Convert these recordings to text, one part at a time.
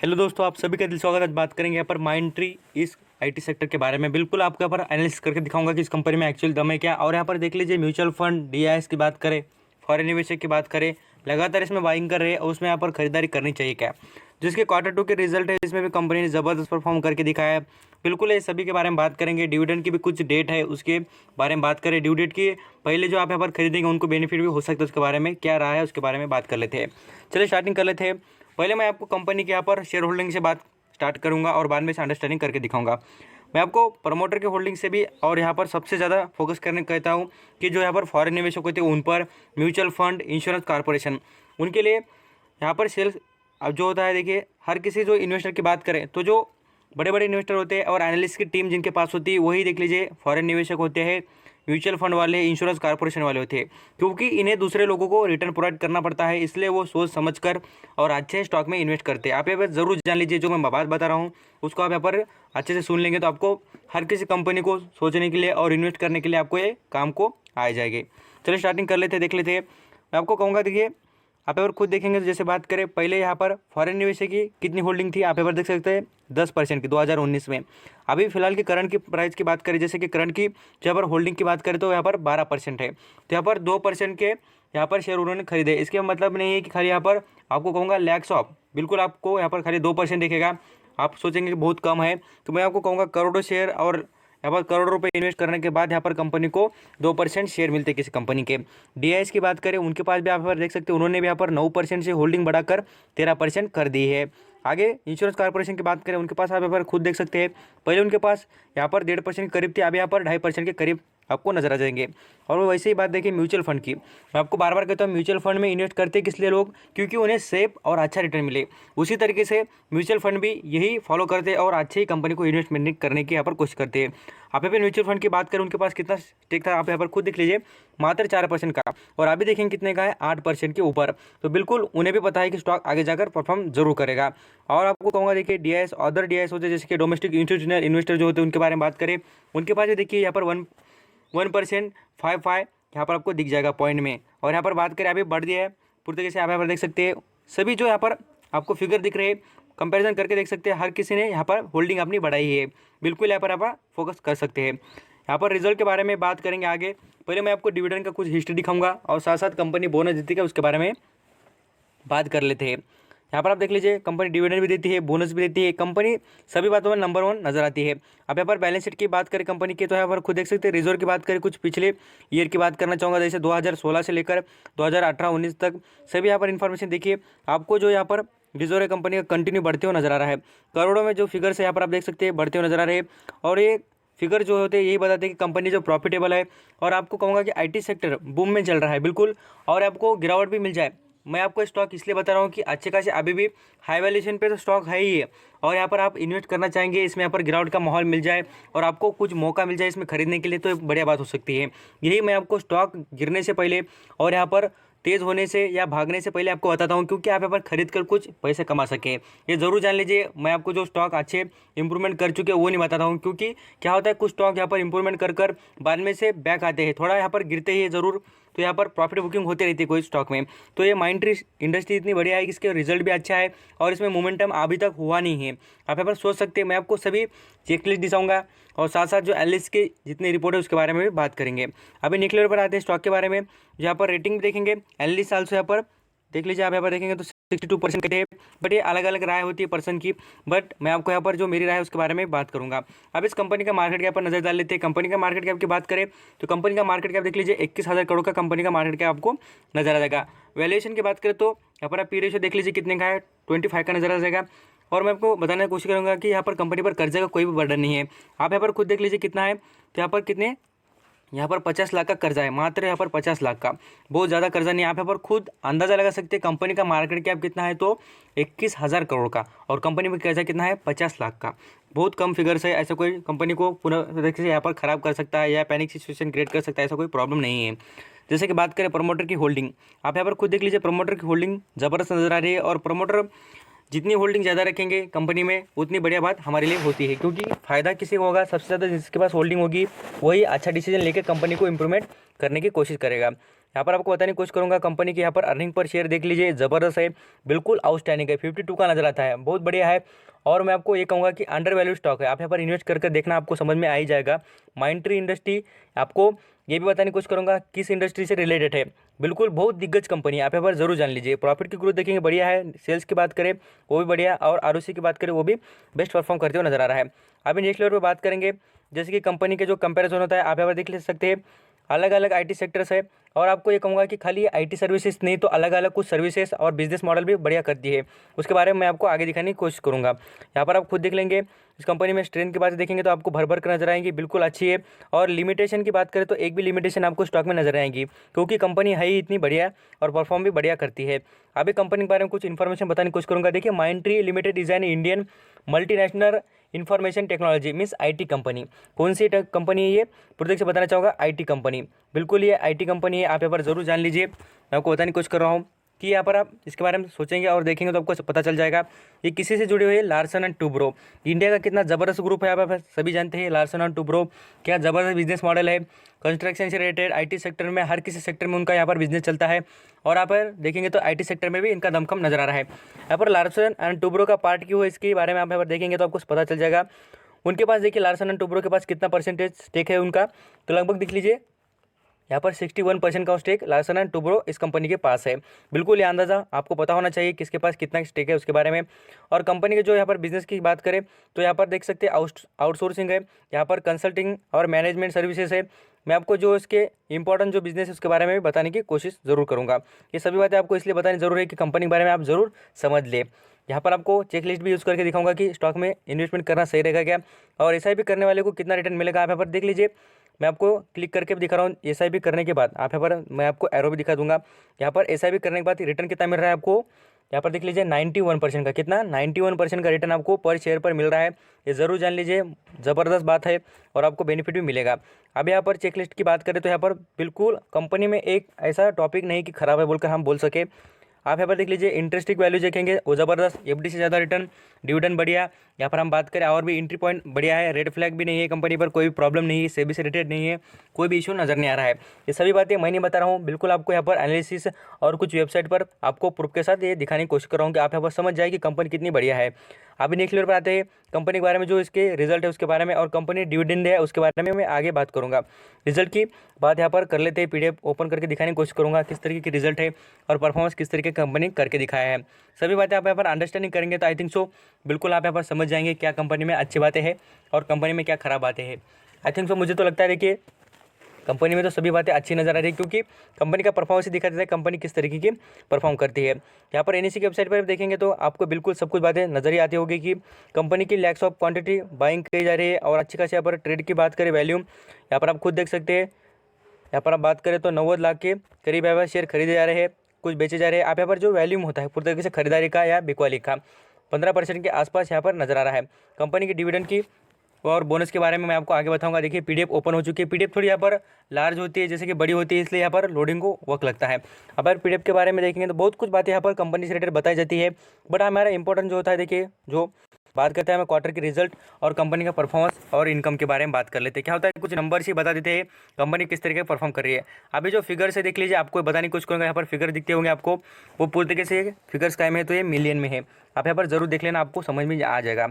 Hello दोस्तों, आप सभी का दिल स्वागत है। आज बात करेंगे यहाँ पर माइंडट्री इस आईटी सेक्टर के बारे में। बिल्कुल आपको यहाँ पर एनालिसिस करके दिखाऊंगा कि इस कंपनी में एक्चुअल दम है क्या। और यहाँ पर देख लीजिए, म्यूचुअल फंड डीआईएस की बात करें, फॉरेन निवेशक की बात करें, लगातार इसमें बाइंग कर रहे हैं और उसमें यहाँ पर खरीदारी करनी चाहिए क्या। जिसके क्वार्टर 2 के रिजल्ट है, इसमें भी कंपनी ने ज़बरदस्त परफॉर्म करके दिखाया है। बिल्कुल ये सभी के बारे में बात करेंगे। डिविडेंड की भी कुछ डेट है, उसके बारे में बात करें। ड्यू डेट की पहले जो आप यहाँ पर खरीदेंगे उनको बेनिफिट भी हो सकता है, उसके बारे में क्या रहा है उसके बारे में बात कर लेते हैं। चलिए स्टार्टिंग कर लेते हैं। पहले मैं आपको कंपनी के यहाँ पर शेयर होल्डिंग से बात स्टार्ट करूंगा और बाद में से अंडरस्टैंडिंग करके दिखाऊंगा। मैं आपको प्रमोटर के होल्डिंग से भी और यहाँ पर सबसे ज़्यादा फोकस करने कहता हूँ कि जो यहाँ पर फॉरेन निवेशक होते हैं उन पर, म्यूचुअल फंड, इंश्योरेंस कॉर्पोरेशन, उनके लिए यहाँ पर सेल्स अब जो होता है। देखिए, हर किसी जो इन्वेस्टर की बात करें तो जो बड़े बड़े इन्वेस्टर होते हैं और एनालिस्ट की टीम जिनके पास होती है वही देख लीजिए फॉरेन निवेशक होते हैं, म्यूचुअल फंड वाले, इंश्योरेंस कॉर्पोरेशन वाले होते हैं। क्योंकि इन्हें दूसरे लोगों को रिटर्न प्रोवाइड करना पड़ता है, इसलिए वो सोच समझ कर और अच्छे स्टॉक में इन्वेस्ट करते हैं। आप ये बात जरूर जान लीजिए, जो मैं बात बता रहा हूँ उसको आप यहाँ पर अच्छे से सुन लेंगे तो आपको हर किसी कंपनी को सोचने के लिए और इन्वेस्ट करने के लिए आपको ये काम को आ जाएगी। चलिए स्टार्टिंग कर लेते हैं, देख लेते हैं। मैं आपको कहूँगा, देखिए आप यहाँ पर खुद देखेंगे तो जैसे बात करें, पहले यहाँ पर फॉरेन निवेशक की कितनी होल्डिंग थी आप यहाँ पर देख सकते हैं, 10% की 2019 में। अभी फिलहाल की करंट की प्राइस की बात करें, जैसे कि करंट की यहाँ पर होल्डिंग की बात करें तो यहाँ पर 12% है। तो यहाँ पर 2% के यहाँ पर शेयर उन्होंने खरीदे। इसके मतलब नहीं है कि खाली यहाँ पर आपको कहूँगा लैक्स ऑफ, बिल्कुल आपको यहाँ पर खाली 2% दिखेगा। आप सोचेंगे कि बहुत कम है, तो मैं आपको कहूँगा करोड़ों शेयर और यहाँ पर करोड़ों रुपए इन्वेस्ट करने के बाद यहाँ पर कंपनी को 2% शेयर मिलते हैं किसी कंपनी के। डीआईएस की बात करें, उनके पास भी आप यहाँ पर देख सकते हैं, उन्होंने भी यहाँ पर 9% से होल्डिंग बढ़ाकर 13% कर दी है। आगे इंश्योरेंस कॉर्पोरेशन की बात करें, उनके पास आप यहाँ पर खुद देख सकते हैं, पहले उनके पास यहाँ पर 1.5% के करीब थी, अब यहाँ पर 2.5% के करीब आपको नजर आ जाएंगे। और वो वैसे ही बात देखिए म्यूचुअल फंड की, मैं आपको बार बार कहता हूँ म्यूचुअल फंड में इन्वेस्ट करते किस लिए लोग, क्योंकि उन्हें सेफ और अच्छा रिटर्न मिले। उसी तरीके से म्यूचुअल फंड भी यही फॉलो करते हैं और अच्छी कंपनी को इन्वेस्टमेंट करने की यहाँ पर कोशिश करते हैं। आप यहाँ पर म्यूचुअल फंड की बात करें, उनके पास कितना स्टेक था आप यहाँ पर खुद देख लीजिए, मात्र 4% का, और अभी देखेंगे कितने का है, 8% के ऊपर। तो बिल्कुल उन्हें भी पता है कि स्टॉक आगे जाकर परफॉर्म जरूर करेगा। और आपको कहूँगा, देखिए डीआईएस, अदर डीआईएस होते हैं जैसे कि डोमेस्टिक इंस्टीट्यूशनल इन्वेस्टर जो होते हैं उनके बारे में बात करें, उनके पास भी देखिए यहाँ पर 1% 55 यहाँ पर आपको दिख जाएगा पॉइंट में। और यहाँ पर बात करें अभी बढ़ दिया है पूरी तरीके से, आप यहाँ पर देख सकते हैं सभी जो यहाँ पर आपको फिगर दिख रहे हैं, कंपैरिजन करके देख सकते हैं, हर किसी ने यहाँ पर होल्डिंग अपनी बढ़ाई है। बिल्कुल यहाँ पर आप फोकस कर सकते हैं। यहाँ पर रिजल्ट के बारे में बात करेंगे आगे। पहले मैं आपको डिविडेंड का कुछ हिस्ट्री दिखाऊंगा और साथ साथ कंपनी बोनस देती है उसके बारे में बात कर लेते हैं। यहाँ पर आप देख लीजिए, कंपनी डिविडेंड भी देती है, बोनस भी देती है, कंपनी सभी बातों में नंबर 1 नजर आती है। अब यहाँ पर बैलेंस शीट की बात करें कंपनी की, तो यहाँ पर खुद देख सकते हैं। रिजर्व की बात करें, कुछ पिछले ईयर की बात करना चाहूँगा, जैसे 2016 से लेकर 2018-19 तक सभी यहाँ पर इन्फॉर्मेशन देखिए। आपको जो यहाँ पर रिजर्व कंपनी का कंटिन्यू बढ़ते हुए नजर आ रहा है, करोड़ों में जो फिगर्स है यहाँ पर आप देख सकते हैं बढ़ते हुए नजर आ रहे हैं। और ये फिगर जो होते हैं यही बताते हैं कि कंपनी जो प्रॉफिटेबल है। और आपको कहूँगा कि आईटी सेक्टर बूम में चल रहा है बिल्कुल, और आपको गिरावट भी मिल जाए, मैं आपको स्टॉक इसलिए बता रहा हूँ कि अच्छे खासे अभी भी हाई वैल्यूएशन पे तो स्टॉक है ही है, और यहाँ पर आप इन्वेस्ट करना चाहेंगे, इसमें यहाँ पर गिरावट का माहौल मिल जाए और आपको कुछ मौका मिल जाए इसमें खरीदने के लिए, तो एक बढ़िया बात हो सकती है। यही मैं आपको स्टॉक गिरने से पहले और यहाँ पर तेज़ होने से या भागने से पहले आपको बताता हूँ, क्योंकि आप यहाँ पर खरीद कर कुछ पैसे कमा सकें। ये ज़रूर जान लीजिए, मैं आपको जो स्टॉक अच्छे इंप्रूवमेंट कर चुके हैं वो नहीं बताता हूँ, क्योंकि क्या होता है कुछ स्टॉक यहाँ पर इंप्रूवमेंट कर बाद में से बैक आते हैं, थोड़ा यहाँ पर गिरते ही ज़रूर, तो यहाँ पर प्रॉफिट बुकिंग होती रहती है कोई स्टॉक में। तो ये माइंडट्री इंडस्ट्री इतनी बढ़िया है कि इसके रिजल्ट भी अच्छा है और इसमें मोमेंटम अभी तक हुआ नहीं है। आप यहाँ पर सोच सकते हैं, मैं आपको सभी चेकलिस्ट दिखाऊंगा और साथ साथ जो एनालिस्ट के जितने रिपोर्ट है उसके बारे में भी बात करेंगे। अभी निकले लेवल पर आते हैं स्टॉक के बारे में, यहाँ पर रेटिंग भी देखेंगे, एनालिस्ट आल्सो यहाँ पर देख लीजिए। आप यहाँ पर देखेंगे तो 62% के थे, बट ये अलग अलग राय होती है पर्सन की, बट मैं आपको यहाँ पर जो मेरी राय है उसके बारे में बात करूंगा। अब इस कंपनी का मार्केट कैप पर नजर डाल लेते हैं। कंपनी का मार्केट कैप की बात करें तो कंपनी का मार्केट कैप देख लीजिए 21,000 करोड़ का कंपनी का मार्केट कैप आपको नजर आ जाएगा। वैल्यूएशन की बात करें तो यहाँ पर आप पी रेशियो देख लीजिए कितने का है, 25 का नजर आ जाएगा। और मैं आपको बताने की कोशिश करूंगा कि यहाँ पर कंपनी पर कर्जे का कोई भी बर्डन नहीं है। आप यहाँ पर खुद देख लीजिए कितना है, तो यहाँ पर कितने, यहाँ पर 50 लाख का कर्जा है, मात्र यहाँ पर 50 लाख का, बहुत ज़्यादा कर्जा नहीं है। आप यहाँ पर खुद अंदाज़ा लगा सकते हैं कंपनी का मार्केट कैप कितना है, तो 21,000 करोड़ का, और कंपनी में कर्जा कितना है, 50 लाख का। बहुत कम फिगर्स है, ऐसा कोई कंपनी को पूरा तरीके से यहाँ पर ख़राब कर सकता है या पैनिक सिचुएशन क्रिएट कर सकता है, ऐसा कोई प्रॉब्लम नहीं है। जैसे कि बात करें प्रमोटर की होल्डिंग, आप यहाँ पर खुद देख लीजिए, प्रमोटर की होल्डिंग ज़बरदस्त नजर आ रही है, और प्रमोटर जितनी होल्डिंग ज़्यादा रखेंगे कंपनी में उतनी बढ़िया बात हमारे लिए होती है, क्योंकि फ़ायदा किसी को होगा, सबसे ज़्यादा जिसके पास होल्डिंग होगी वही अच्छा डिसीजन लेकर कंपनी को इम्प्रूवमेंट करने की कोशिश करेगा। यहाँ पर आपको बताने की कोशिश करूँगा कंपनी की यहाँ पर अर्निंग पर शेयर देख लीजिए, ज़बरदस्त है, बिल्कुल आउटस्टैंडिंग है, 52 का नजर आता है, बहुत बढ़िया है। और मैं आपको ये कहूँगा कि अंडर वैल्यू स्टॉक है, आप यहाँ पर इन्वेस्ट करके देखना, आपको समझ में आ ही जाएगा। माइंट्री इंडस्ट्री, आपको ये भी बताने की कोशिश करूँगा किस इंडस्ट्री से रिलेटेड है, बिल्कुल बहुत दिग्गज कंपनी है, आप यहाँ पर जरूर जान लीजिए। प्रॉफिट की ग्रोथ देखेंगे बढ़िया है, सेल्स की बात करें वो भी बढ़िया, और आरओसी की बात करें वो भी बेस्ट परफॉर्म करते हुए नजर आ रहा है। अभी नेक्स्ट लेवल पर बात करेंगे, जैसे कि कंपनी के जो कंपैरिजन होता है आप यहाँ पर देख ले सकते हैं, अलग अलग आईटी सेक्टर्स है। और आपको ये कहूँगा कि खाली आईटी सर्विसेज नहीं, तो अलग अलग कुछ सर्विसेज और बिजनेस मॉडल भी बढ़िया करती है, उसके बारे में मैं आपको आगे दिखाने की कोशिश करूँगा। यहाँ पर आप खुद देख लेंगे, इस कंपनी में स्ट्रेंथ की बात देखेंगे तो आपको भर भर कर नजर आएंगी, बिल्कुल अच्छी है। और लिमिटेशन की बात करें तो एक भी लिमिटेशन आपको स्टॉक में नजर आएंगी, क्योंकि कंपनी है ही इतनी बढ़िया और परफॉर्म भी बढ़िया करती है। अभी कंपनी के बारे में कुछ इन्फॉर्मेशन बताने की कोशिश करूँगा। देखिए, माइंट्री limited is an Indian multinational information technology means IT company. कौन सी कंपनी है ये, प्रोजेक्ट से बताना चाहूँगा, आईटी कंपनी, बिल्कुल ये आईटी कंपनी है, आप यहाँ पर जरूर जान लीजिए। मैं आपको बताने की कोशिश कर रहा हूँ कि यहाँ पर आप इसके बारे में सोचेंगे और देखेंगे तो आपको पता चल जाएगा ये किसी से जुड़े हुए, लार्सन एंड टुब्रो। इंडिया का कितना ज़बरदस्त ग्रुप है, आप सभी जानते हैं लार्सन एंड टुब्रो क्या ज़बरदस्त बिजनेस मॉडल है। कंस्ट्रक्शन से रिलेटेड आईटी सेक्टर में, हर किसी सेक्टर में उनका यहाँ पर बिजनेस चलता है। और यहाँ पर देखेंगे तो आईटी सेक्टर में भी इनका दमखम नजर आ रहा है। यहाँ पर लार्सन एंड टुब्रो का पार्ट क्यों है, इसके बारे में आप यहाँ पर देखेंगे तो आपको पता चल जाएगा। उनके पास देखिए, लार्सन एंड टुब्रो के पास कितना परसेंटेज स्टेक है उनका, तो लगभग देख लीजिए यहाँ पर 61% का स्टेक लार्सन एंड टुब्रो इस कंपनी के पास है। बिल्कुल ये अंदाज़ा आपको पता होना चाहिए किसके पास कितना स्टेक है उसके बारे में। और कंपनी के जो यहाँ पर बिजनेस की बात करें तो यहाँ पर देख सकते हैं आउटसोर्सिंग है, यहाँ पर कंसल्टिंग और मैनेजमेंट सर्विसेज है। मैं आपको जो इसके इंपॉर्टेंट जो बिजनेस है उसके बारे में भी बताने की कोशिश जरूर करूँगा। ये सभी बातें आपको इसलिए बतानी जरूर है कि कंपनी के बारे में आप जरूर समझ ले। यहाँ पर आपको चेकलिस्ट भी यूज़ करके दिखाऊंगा कि स्टॉक में इन्वेस्टमेंट करना सही रहेगा क्या, और एसआईपी करने वाले को कितना रिटर्न मिलेगा, आप यहाँ पर देख लीजिए। मैं आपको क्लिक करके भी दिखा रहा हूँ। एसआईपी करने के बाद आप यहाँ पर मैं आपको एरो भी दिखा दूंगा। यहाँ पर एसआईपी करने के बाद रिटर्न कितना मिल रहा है आपको, यहाँ पर देख लीजिए 91% का, कितना 91% का रिटर्न आपको पर शेयर पर मिल रहा है। ये ज़रूर जान लीजिए, ज़बरदस्त बात है और आपको बेनिफिट भी मिलेगा। अब यहाँ पर चेकलिस्ट की बात करें तो यहाँ पर बिल्कुल कंपनी में एक ऐसा टॉपिक नहीं कि खराब है बोलकर हम बोल सके। आप यहाँ पर देख लीजिए, इंटरेस्टिंग वैल्यू देखेंगे वो ज़बरदस्त, एफडी से ज़्यादा रिटर्न, डिविडेंड बढ़िया। यहाँ पर हम बात करें और भी एंट्री पॉइंट बढ़िया है, रेड फ्लैग भी नहीं है कंपनी पर, कोई भी प्रॉब्लम नहीं है, सेबी से रिलेटेड नहीं है, कोई भी इशू नजर नहीं आ रहा है। ये सभी बातें मैं नहीं बता रहा हूँ, बिल्कुल आपको यहाँ पर एनालिसिस और कुछ वेबसाइट पर आपको प्रूफ के साथ ये दिखाने की कोशिश कर रहा हूँ कि आप यहाँ पर समझ जाए कि कंपनी कितनी बढ़िया है। अभी नेक्स्ट लेवल पर आते हैं, कंपनी के बारे में जो इसके रिजल्ट है उसके बारे में, और कंपनी डिविडेंड है उसके बारे में मैं आगे बात करूँगा। रिजल्ट की बात यहाँ पर कर लेते हैं, पीडीएफ ओपन करके दिखाने की कोशिश करूँगा किस तरीके की रिजल्ट है और परफॉर्मेंस किस तरीके कंपनी करके दिखाया है। सभी बातें आप यहाँ पर अंडरस्टैंडिंग करेंगे तो आई थिंक सो बिल्कुल आप यहाँ पर समझ जाएंगे क्या कंपनी में अच्छी बातें हैं और कंपनी में क्या खराब बातें हैं। आई थिंक सो मुझे तो लगता है देखिए कंपनी में तो सभी बातें अच्छी नज़र आ रही है, क्योंकि कंपनी का परफॉर्मेंस ही दिखा देता है कंपनी किस तरीके की परफॉर्म करती है। यहाँ पर एनईसी की वेबसाइट पर देखेंगे तो आपको बिल्कुल सब कुछ बातें नजर ही आती होगी कि कंपनी की लैक्स ऑफ क्वांटिटी बाइंग की जा रही है, और अच्छी खासी यहाँ पर ट्रेड की बात करें वैल्यूम, यहाँ पर आप खुद देख सकते हैं। यहाँ पर आप बात करें तो 90 लाख के करीब यहाँ पर शेयर खरीदे जा रहे हैं, कुछ बेचे जा रहे हैं। आप यहाँ पर जो वैल्यूम होता है पूरी तरीके से खरीदारी का या बिकवाली का 15% के आसपास यहाँ पर नजर आ रहा है। कंपनी की डिविडेंड की और बोनस के बारे में मैं आपको आगे बताऊंगा। देखिए पीडीएफ ओपन हो चुकी है, पीडीएफ थोड़ी यहाँ पर लार्ज होती है, जैसे कि बड़ी होती है, इसलिए यहाँ पर लोडिंग को वक्त लगता है। अब अगर पीडीएफ के बारे में देखेंगे तो बहुत कुछ बातें यहाँ पर कंपनी से रिलेटेड बताई जाती है, बट हमारा इंपॉर्टेंट जो होता है, देखिए जो बात करते हैं हमें क्वार्टर के रिजल्ट और कंपनी का परफॉर्मेंस और इनकम के बारे में बात कर लेते हैं। क्या होता है, कुछ नंबर्स ही बता देते हैं कंपनी किस तरीके परफॉर्म कर रही है। अभी जो फिगर्स है देख लीजिए, आपको बताने की कोशिश करूँगा। यहाँ पर फिगर दिखते होंगे आपको, वो पूरी तरीके से फिगर्स कायम है तो ये मिलियन में है। आप यहाँ पर जरूर देख लेना, आपको समझ में आ जाएगा।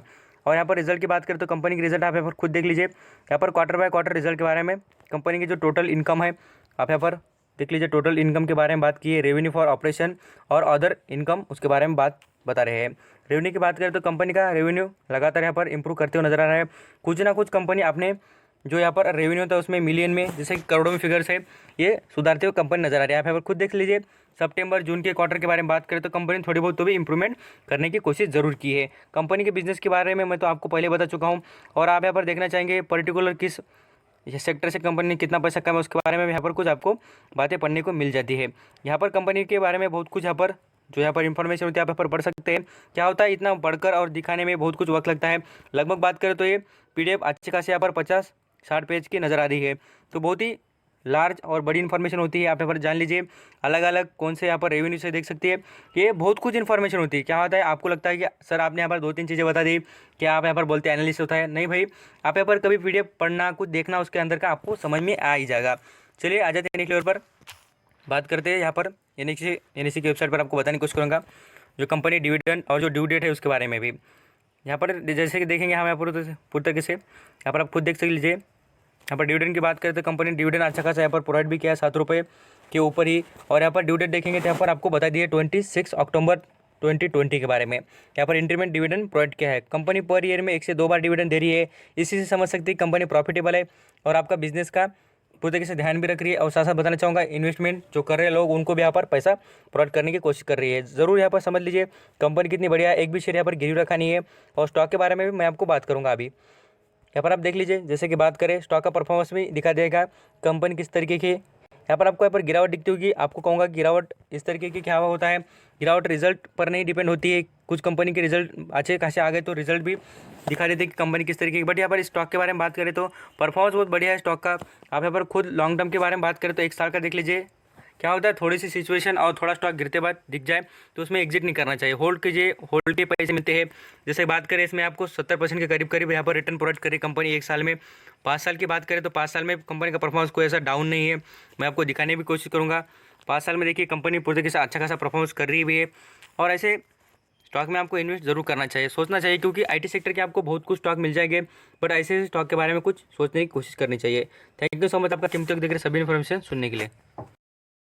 और यहाँ पर रिजल्ट की बात करें तो कंपनी की रिजल्ट आप यहाँ पर खुद देख लीजिए। यहाँ पर क्वार्टर बाय क्वार्टर रिजल्ट के बारे में, कंपनी की जो टोटल इनकम है आप यहाँ पर देख लीजिए। टोटल इनकम के बारे में बात की है, रेवेन्यू फॉर ऑपरेशन और अदर इनकम उसके बारे में बात बता रहे हैं। रेवेन्यू की बात करें तो कंपनी का रेवेन्यू लगातार यहाँ पर इंप्रूव करते हुए नजर आ रहा है। कुछ ना कुछ कंपनी अपने जो यहाँ पर रेवेन्यू था उसमें मिलियन में, जैसे कि करोड़ों में फिगर्स है, ये सुधारते हुए कंपनी नजर आ रही है। आप यहाँ पर खुद देख लीजिए। सितंबर जून के क्वार्टर के बारे में बात करें तो कंपनी ने थोड़ी बहुत तो भी इंप्रूवमेंट करने की कोशिश जरूर की है। कंपनी के बिजनेस के बारे में मैं तो आपको पहले बता चुका हूँ, और आप यहाँ पर देखना चाहेंगे पर्टिकुलर किस सेक्टर से कंपनी ने कितना पैसा कमाया उसके बारे में यहाँ पर कुछ आपको बातें पढ़ने को मिल जाती है। यहाँ पर कंपनी के बारे में बहुत कुछ यहाँ पर जो यहाँ पर इन्फॉर्मेशन होती है आप यहाँ पर पढ़ सकते हैं। क्या होता है, इतना पढ़कर और दिखाने में बहुत कुछ वक्त लगता है। लगभग बात करें तो ये पीडीएफ अच्छे खासे यहाँ पर 50-60 पेज की नज़र आ रही है, तो बहुत ही लार्ज और बड़ी इन्फॉर्मेशन होती है। आप यहाँ पर जान लीजिए अलग अलग कौन से यहाँ पर रेवेन्यू से देख सकती है, ये बहुत कुछ इन्फॉर्मेशन होती है। क्या होता है, आपको लगता है कि सर आपने यहाँ पर 2-3 चीज़ें बता दी, क्या आप यहाँ पर बोलते हैं एनालिसिस होता है? नहीं भाई, आप यहाँ पर कभी पीडीएफ पढ़ना, कुछ देखना, उसके अंदर का आपको समझ में आ ही जाएगा। चलिए आ जाते हैं नेक्स्ट लेवल पर। बात करते हैं यहाँ पर एनएससी की वेबसाइट पर आपको बताने की कोशिश करूँगा जो कंपनी डिविडेंड और जो ड्यू डेट है उसके बारे में भी। यहाँ पर जैसे कि देखेंगे हम यहाँ पर पूरी तरीके से यहाँ पर आप खुद देख लीजिए। यहाँ पर डिविडेंड की बात करें तो कंपनी डिविडेंड अच्छा खासा यहाँ पर प्रोवाइड भी किया है 7 रुपये के ऊपर ही। और यहाँ पर ड्यू डेट देखेंगे तो यहाँ पर आपको बता दिए 26 अक्टूबर 2020 के बारे में। यहाँ पर इंक्रीमेंट डिविडेंड प्रोवाइड किया है। कंपनी पर ईयर में 1 से 2 बार डिविडेंड दे रही है। इसी से समझ सकते हैं कंपनी प्रॉफिटेबल है और आपका बिजनेस का पूरी तरीके से ध्यान भी रख रही है। और साथ साथ बताना चाहूँगा इन्वेस्टमेंट जो कर रहे हैं लोग उनको भी यहाँ पर पैसा प्रोवाइड करने की कोशिश कर रही है। ज़रूर यहाँ पर समझ लीजिए कंपनी कितनी बढ़िया है। एक भी शेयर यहाँ पर गिरवी रखा नहीं है। और स्टॉक के बारे में भी मैं आपको बात करूँगा अभी। यहाँ पर आप देख लीजिए जैसे कि बात करें स्टॉक का परफॉर्मेंस भी दिखा देगा कंपनी किस तरीके की। यहाँ पर आपको यहाँ पर गिरावट दिखती होगी। आपको कहूँगा गिरावट इस तरीके की क्या होता है, गिरावट रिजल्ट पर नहीं डिपेंड होती है। कुछ कंपनी के रिजल्ट अच्छे खासे आ गए तो रिजल्ट भी दिखा देते हैं कि कंपनी किस तरीके की। बट यहाँ पर स्टॉक के बारे में बात करें तो परफॉर्मेंस बहुत बढ़िया है स्टॉक का। आप यहाँ पर खुद लॉन्ग टर्म के बारे में बात करें तो 1 साल का देख लीजिए। क्या होता है थोड़ी सी सिचुएशन और थोड़ा स्टॉक गिरते बाद दिख जाए तो उसमें एग्जिट नहीं करना चाहिए, होल्ड कीजिए, होल्ड के पैसे मिलते हैं। जैसे बात करें इसमें आपको 70% के करीब यहाँ पर रिटर्न प्रोवाइड करे कंपनी 1 साल में। 5 साल की बात करें तो 5 साल में कंपनी का परफॉर्मेंस कोई ऐसा डाउन नहीं है। मैं आपको दिखाने की कोशिश करूँगा 5 साल में देखिए कंपनी पूरी तरीके से अच्छा खासा परफॉर्मेंस कर रही भी है। और ऐसे स्टॉक में आपको इन्वेस्ट जरूर करना चाहिए, सोचना चाहिए, क्योंकि आईटी सेक्टर के आपको बहुत कुछ स्टॉक मिल जाएंगे बट ऐसे स्टॉक के बारे में कुछ सोचने की कोशिश करनी चाहिए। थैंक यू सो मच आपका कीमती वक्त देख रहे सभी इन्फॉर्मेशन सुनने के लिए।